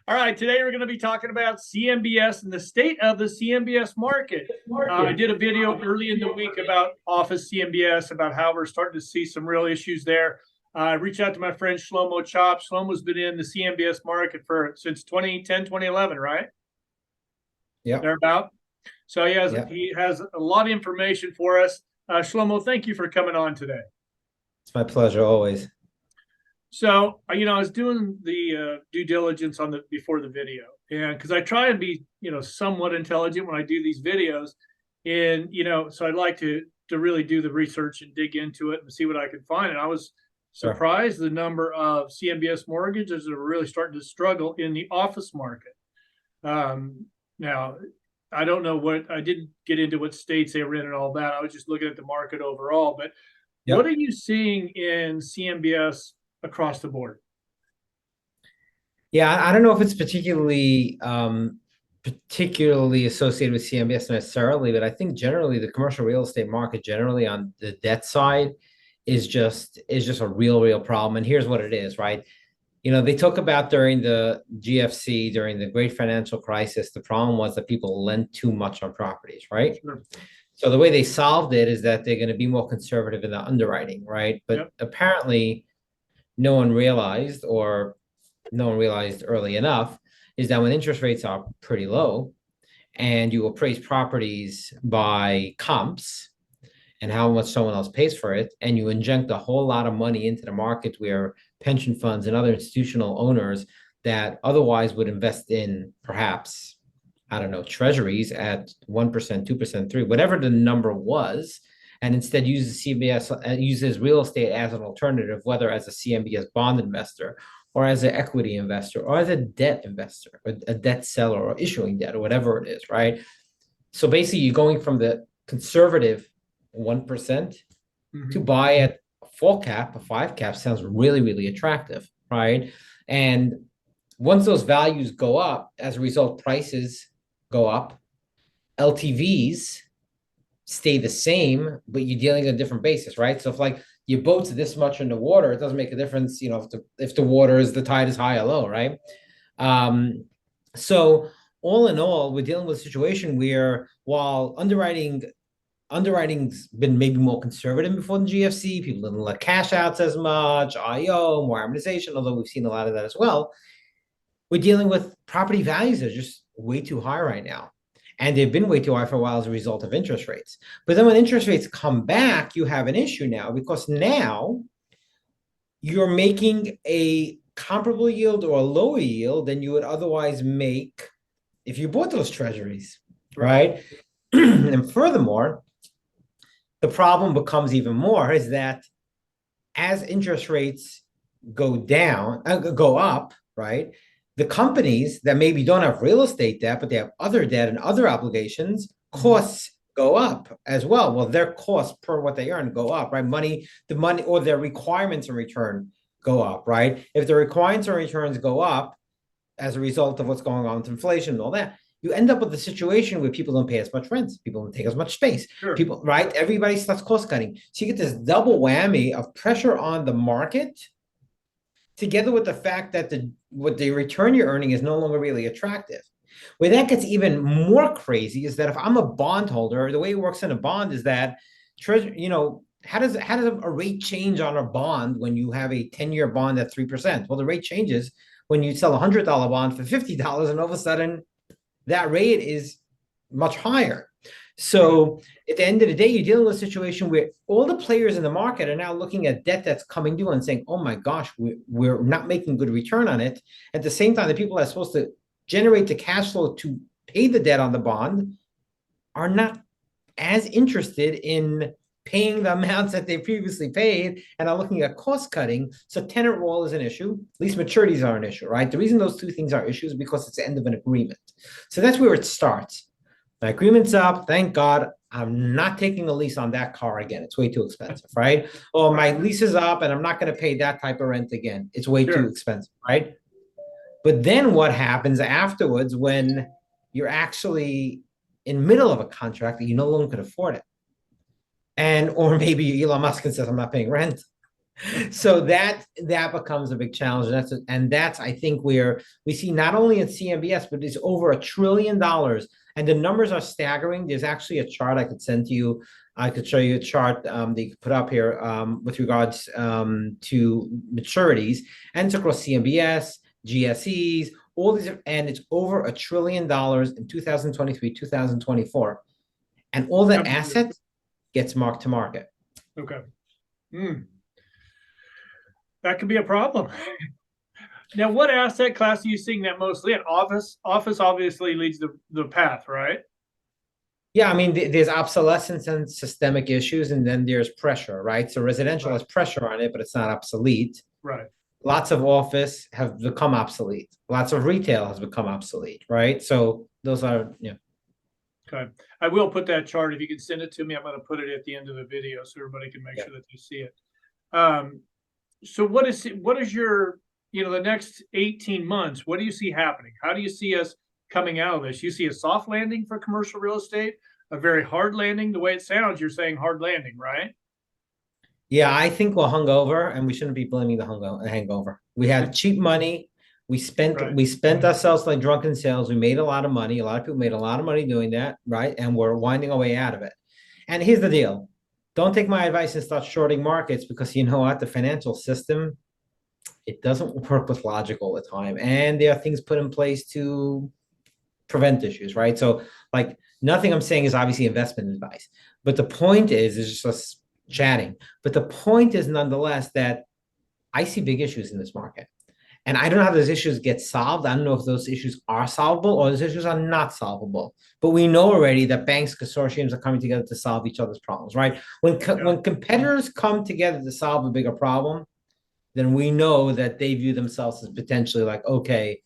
All right, today we're going to be talking about CMBS and the state of the CMBS market. I did a video early in the week about office CMBS, about how we're starting to see some real issues there. I reached out to my friend Shlomo Chopp. Shlomo's been in the CMBS market since 2010, 2011, right? Yep. Thereabout. So Yep. he has a lot of information for us. Shlomo, thank you for coming on today. It's my pleasure always. So, I was doing the due diligence on before the video, and because I try and be, somewhat intelligent when I do these videos, and so I'd like to really do the research and dig into it and see what I can find. And I was Sure. surprised the number of CMBS mortgages that are really starting to struggle in the office market. Now, I don't know I didn't get into what states they were in and all that. I was just looking at the market overall. But what are Yep. you seeing in CMBS across the board? Yeah, I don't know if it's particularly associated with CMBS necessarily, but I think generally the commercial real estate market generally on the debt side is just a real problem. And here's what it is, right? They talk about during the GFC, during the great financial crisis, the problem was that people lent too much on properties, right? Sure. So the way they solved it is that they're going to be more conservative in the underwriting, right? But Yep. apparently no one realized, or no one realized early enough, is that when interest rates are pretty low and you appraise properties by comps and how much someone else pays for it, and you inject a whole lot of money into the market where pension funds and other institutional owners that otherwise would invest in perhaps, I don't know, treasuries at 1%, 2%, 3, whatever the number was, and instead uses CMBS, uses real estate as an alternative, whether as a CMBS bond investor or as an equity investor or as a debt investor or a debt seller or issuing debt or whatever it is, right? So basically, you're going from the conservative 1% to Mm-hmm. buy at a 4 cap, a 5 cap sounds really, really attractive, right? And once those values go up, as a result, prices go up, LTVs stay the same, but you're dealing on a different basis, right? So if like your boat's this much in the water, it doesn't make a difference, if the water is the tide is high or low, right? So all in all, we're dealing with a situation where while underwriting's been maybe more conservative before the GFC, people didn't let cash outs as much, IO, more amortization, although we've seen a lot of that as well. We're dealing with property values that are just way too high right now. And they've been way too high for a while as a result of interest rates. But then when interest rates come back, you have an issue now because now you're making a comparable yield or a lower yield than you would otherwise make if you bought those treasuries, Right. right? And furthermore, the problem becomes even more is that as interest rates go up, right? The companies that maybe don't have real estate debt, but they have other debt and other obligations, Mm-hmm. costs go up as well. Well, their costs per what they earn go up, right? The money or their requirements in return go up, right? If the requirements and returns go up as a result of what's going on with inflation and all that, you end up with a situation where people don't pay as much rent, people don't take as much space, Sure. people, right? Everybody starts cost cutting. So you get this double whammy of pressure on the market together with the fact that what the return you're earning is no longer really attractive. Where that gets even more crazy is that if I'm a bondholder, the way it works in a bond is that treasury, how does a rate change on a bond when you have a 10-year bond at 3%? Well, the rate changes when you sell $100 bond for $50, and all of a sudden that rate is much higher. So at the end of the day, you're dealing with a situation where all the players in the market are now looking at debt that's coming due and saying, oh my gosh, we're not making good return on it. At the same time, the people that are supposed to generate the cash flow to pay the debt on the bond are not as interested in paying the amounts that they previously paid and are looking at cost cutting. So tenant roll is an issue. Lease maturities are an issue, right? The reason those two things are issues is because it's the end of an agreement. So that's where it starts. My agreement's up. Thank God. I'm not taking a lease on that car again. It's way too expensive, right? Or my lease is up and I'm not going to pay that type of rent again. It's way too Sure. expensive, right? But then what happens afterwards when you're actually in middle of a contract that you no longer could afford it? And or maybe Elon Musk says, I'm not paying rent. So that becomes a big challenge. And that's I think where we see not only in CMBS, but it's over $1 trillion. And the numbers are staggering. There's actually a chart I could send to you. I could show you a chart that you could put up here with regards to maturities, and it's across CMBS, GSEs, all these, and it's over $1 trillion in 2023, 2024. And all that asset gets marked to market. Okay. That could be a problem. Now, what asset class are you seeing that mostly in? Office obviously leads the path, right? Yeah, I mean, there's obsolescence and systemic issues, and then there's pressure, right? So residential has pressure on it, but it's not obsolete. Right. Lots of office have become obsolete. Lots of retail has become obsolete, right? So those are, yeah. Okay. I will put that chart. If you can send it to me, I'm going to put it at the end of the video so everybody can make sure that they see it. So what is your, the next 18 months, what do you see happening? How do you see us coming out of this? You see a soft landing for commercial real estate, a very hard landing? The way it sounds, you're saying hard landing, right? Yeah, I think we're hungover, and we shouldn't be blaming the hangover. We had cheap money. We spent ourselves like drunken sailors. We made a lot of money. A lot of people made a lot of money doing that, right? And we're winding our way out of it. And here's the deal. Don't take my advice and start shorting markets, because you know what? The financial system, it doesn't work with logic all the time. And there are things put in place to prevent issues, right? So, like, nothing I'm saying is obviously investment advice. But the point is just us chatting. But the point is nonetheless that I see big issues in this market. And I don't know how those issues get solved. I don't know if those issues are solvable or those issues are not solvable. But we know already that banks, consortiums are coming together to solve each other's problems, right? When competitors come together to solve a bigger problem, then we know that they view themselves as potentially like, okay,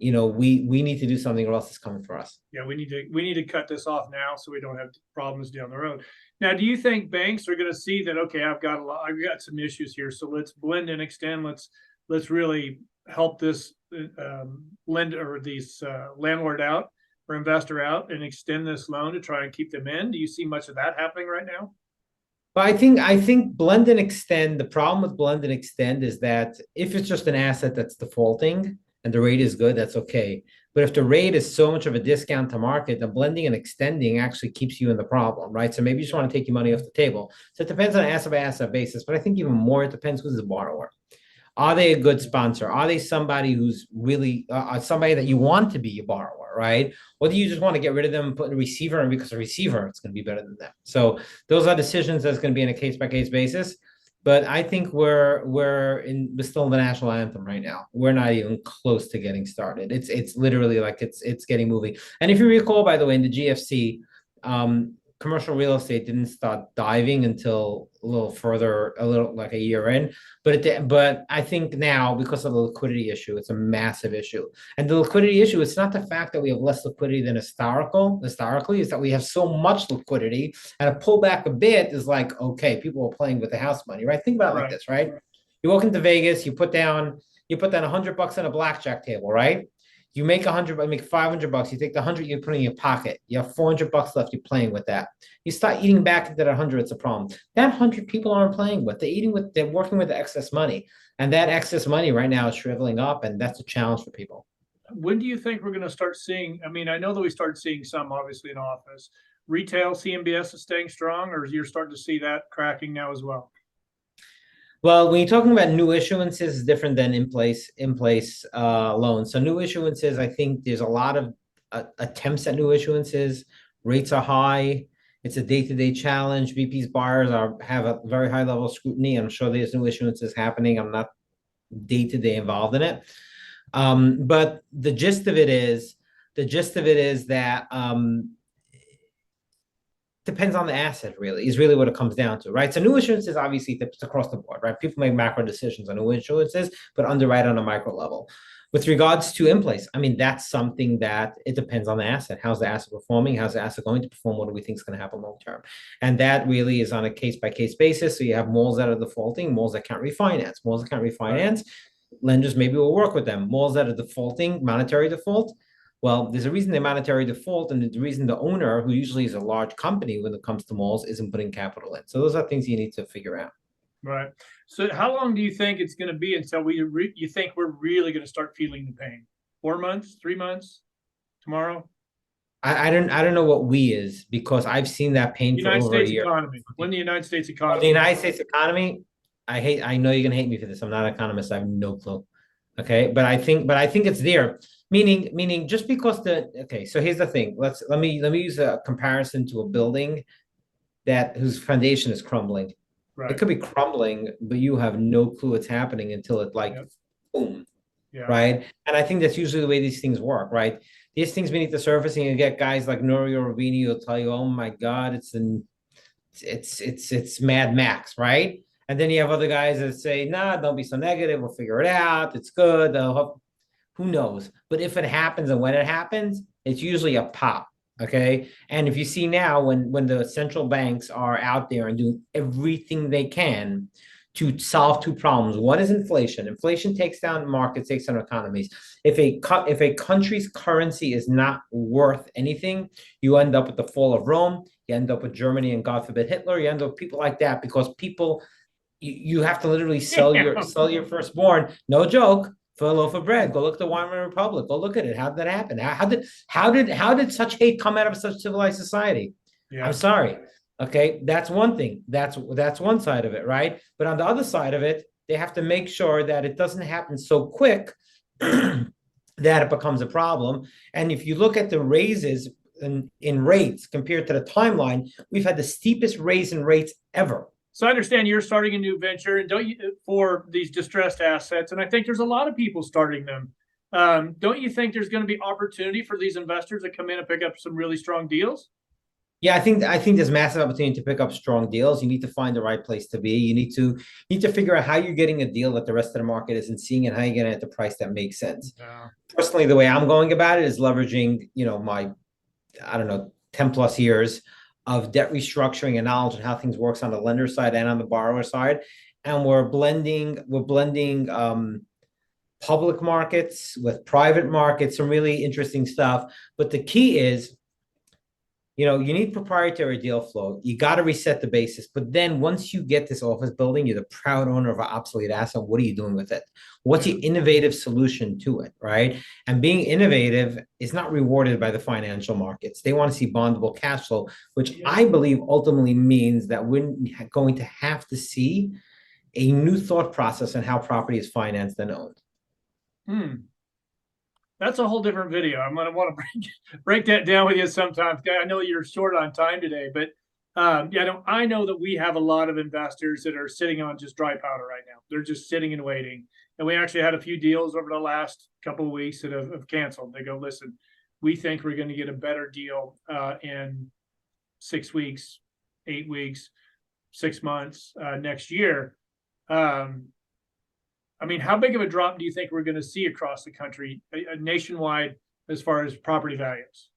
we need to do something or else it's coming for us. Yeah, we need to cut this off now so we don't have problems down the road. Now, do you think banks are going to see that, okay, I've got some issues here, so let's blend and extend. Let's really help this lender or these landlord out or investor out and extend this loan to try and keep them in? Do you see much of that happening right now? But I think blend and extend, the problem with blend and extend is that if it's just an asset that's defaulting and the rate is good, that's okay. But if the rate is so much of a discount to market, then blending and extending actually keeps you in the problem, right? So maybe you just want to take your money off the table. So it depends on an asset by asset basis, but I think even more, it depends who's the borrower. Are they a good sponsor? Are they somebody who's really somebody that you want to be your borrower, right? Or do you just want to get rid of them and put in a receiver, and because a receiver, it's going to be better than them? So those are decisions that's going to be in a case by case basis. But I think we're still in the national anthem right now. We're not even close to getting started. It's literally like it's getting moving. And if you recall, by the way, in the GFC, commercial real estate didn't start diving until a little like a year in. But I think now, because of the liquidity issue, it's a massive issue. And the liquidity issue, it's not the fact that we have less liquidity than historically, is that we have so much liquidity, and a pullback a bit is like, okay, people are playing with the house money, right? Think about it like this, right? You walk into Vegas, you put down $100 on a blackjack table, right? You make $500. You take the 100, you put in your pocket. You have $400 left. You're playing with that. You start eating back into that 100. It's a problem. That 100 people aren't playing with. They're working with the excess money, and that excess money right now is shriveling up, and that's a challenge for people. When do you think we're going to start seeing? I mean, I know that we started seeing some obviously in office. Retail CMBS is staying strong, or you're starting to see that cracking now as well? Well, when you're talking about new issuances, it's different than in place loans. So new issuances, I think there's a lot of attempts at new issuances. Rates are high. It's a day-to-day challenge. VP's buyers have a very high level of scrutiny. I'm sure there's new issuances happening. I'm not day-to-day involved in it. But the gist of it is that depends on the asset, really, is really what it comes down to, right? So new issuance is obviously it's across the board, right? People make macro decisions on new issuances, but underwrite on a micro level. With regards to in place, I mean, that's something that it depends on the asset. How's the asset performing? How's the asset going to perform? What do we think is going to happen long term? And that really is on a case by case basis. So you have malls that are defaulting, malls that can't refinance. Lenders maybe will work with them. Malls that are defaulting, monetary default. Well, there's a reason they monetary default, and the reason the owner, who usually is a large company when it comes to malls, isn't putting capital in. So those are things you need to figure out. Right. So how long do you think it's going to be until you think we're really going to start feeling the pain? 4 months, 3 months, tomorrow? I don't know what we is, because I've seen that pain for United over a States year. economy. When the United States Of the economy United States economy, I know you're gonna hate me for this. I'm not an economist. I have no clue. Okay, but I think it's there. Meaning just because okay, so here's the thing. Let me use a comparison to a building that whose foundation is crumbling. It right. could be crumbling, but you have no clue what's happening until it like Yep. boom, Yeah. right? And I think that's usually the way these things work, right? These things beneath the surface, and you get guys like Norio Rubini who'll tell you, "Oh my God, it's Mad Max," right? And then you have other guys that say, "Nah, don't be so negative. We'll figure it out. It's good." Who knows? But if it happens and when it happens, it's usually a pop. Okay. And if you see now, when the central banks are out there and doing everything they can to solve two problems. One is inflation. Inflation takes down markets, takes down economies. If a country's currency is not worth anything, you end up with the fall of Rome. You end up with Germany and God forbid Hitler. You end up with people like that, because people, you have to literally sell your firstborn. No joke. For a loaf of bread. Go look at the Weimar Republic. Go look at it. How did that happen? How did such hate come out of such civilized society? I'm Yeah. sorry. Okay, that's one thing. That's one side of it, right? But on the other side of it, they have to make sure that it doesn't happen so quick that it becomes a problem. And if you look at the raises in rates compared to the timeline, we've had the steepest raise in rates ever. So I understand you're starting a new venture, and don't you, for these distressed assets, and I think there's a lot of people starting them. Don't you think there's going to be opportunity for these investors to come in and pick up some really strong deals? Yeah, I think there's massive opportunity to pick up strong deals. You need to find the right place to be. You need to figure out how you're getting a deal that the rest of the market isn't seeing, and how you're getting it at the price that makes sense. Yeah. Personally, the way I'm going about it is leveraging, my, I don't know, 10 plus years of debt restructuring and knowledge and how things works on the lender side and on the borrower side. And we're blending public markets with private markets, some really interesting stuff. But the key is, you need proprietary deal flow. You got to reset the basis. But then once you get this office building, you're the proud owner of an obsolete asset. What are you doing with it? What's your innovative solution to it, right? And being innovative is not rewarded by the financial markets. They want to see bondable cash flow, which I believe ultimately means that we're going to have to see a new thought process on how property is financed and owned. Hmm. That's a whole different video. I'm gonna want to break that down with you sometimes. I know you're short on time today, but yeah, I know that we have a lot of investors that are sitting on just dry powder right now. They're just sitting and waiting. And we actually had a few deals over the last couple of weeks that have canceled. They go, listen, we think we're going to get a better deal in 6 weeks, 8 weeks, 6 months next year. I mean, how big of a drop do you think we're going to see across the country, nationwide, as far as property values?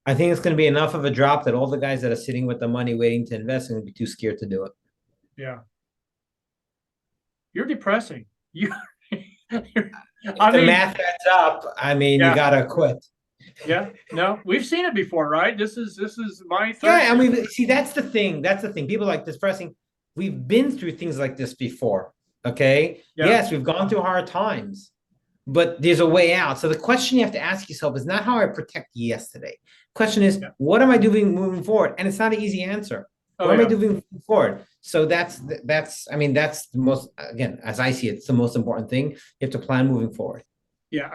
I think it's going to be enough of a drop that all the guys that are sitting with the money waiting to invest are going to be too scared to do it. Yeah, you're depressing. You, If the math adds up, I mean, you yeah, gotta quit. yeah. No, we've seen it before, right? This is my third. Yeah, I mean, see, that's the thing. That's the thing. People like depressing. We've been through things like this before. Okay. Yeah. Yes, we've gone through hard times, but there's a way out. So the question you have to ask yourself is not how I protect yesterday. Question is, Yeah. what am I doing moving forward? And it's not an easy answer. Oh, What am I yeah. doing moving forward? So I mean, that's the most, again, as I see it, it's the most important thing. You have to plan moving forward. Yeah,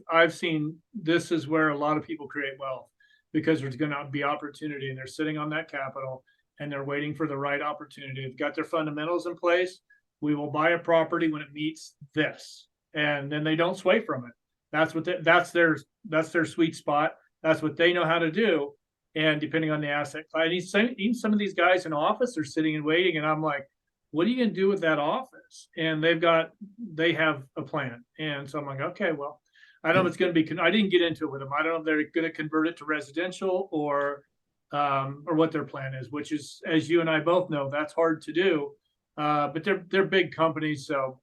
I've seen this is where a lot of people create wealth, because there's going to be opportunity, and they're sitting on that capital, and they're waiting for the right opportunity. They've got their fundamentals in place. We will buy a property when it meets this, and then they don't sway from it. That's their sweet spot. That's what they know how to do. And depending on the asset class, even some of these guys in office are sitting and waiting, and I'm like, what are you going to do with that office? And they have a plan. And so I'm like, okay, well, I don't know if it's going to be, I didn't get into it with them. I don't know if they're going to convert it to residential or what their plan is, which is, as you and I both know, that's hard to do. But they're big companies. So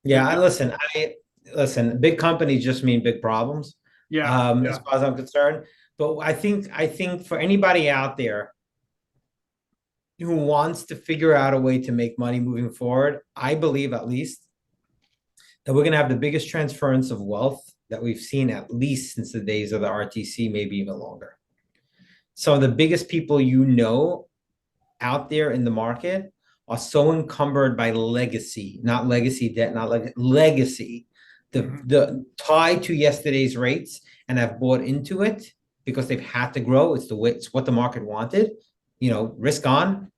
Yeah, I listen, big companies just mean big problems, yeah, as yeah, far as I'm concerned. But I think for anybody out there, who wants to figure out a way to make money moving forward, I believe at least that we're going to have the biggest transference of wealth that we've seen at least since the days of the RTC, maybe even longer. Some of the biggest people out there in the market are so encumbered by legacy, not legacy debt, not legacy, the tie to yesterday's rates, and have bought into it because they've had to grow. It's what the market wanted, risk on.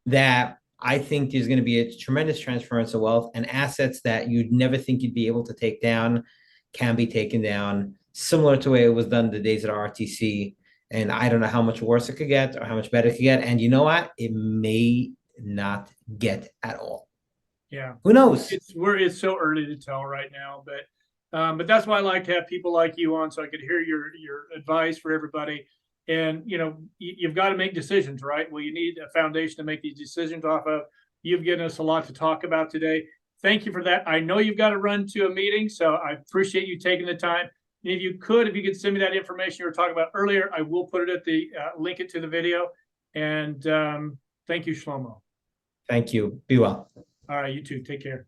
That I think there's going to be a tremendous transference of wealth, and assets that you'd never think you'd be able to take down can be taken down, similar to the way it was done the days at RTC. And I don't know how much worse it could get or how much better it could get. And you know what? It may not get at all. Yeah. Who knows? It's so early to tell right now, but that's why I like to have people like you on, so I could hear your advice for everybody. And you've got to make decisions, right? Well, you need a foundation to make these decisions off of. You've given us a lot to talk about today. Thank you for that. I know you've got to run to a meeting, so I appreciate you taking the time. And if you could send me that information you were talking about earlier, I will put it at the link it to the video. And thank you, Shlomo. Thank you. Be well. All right, you too. Take care.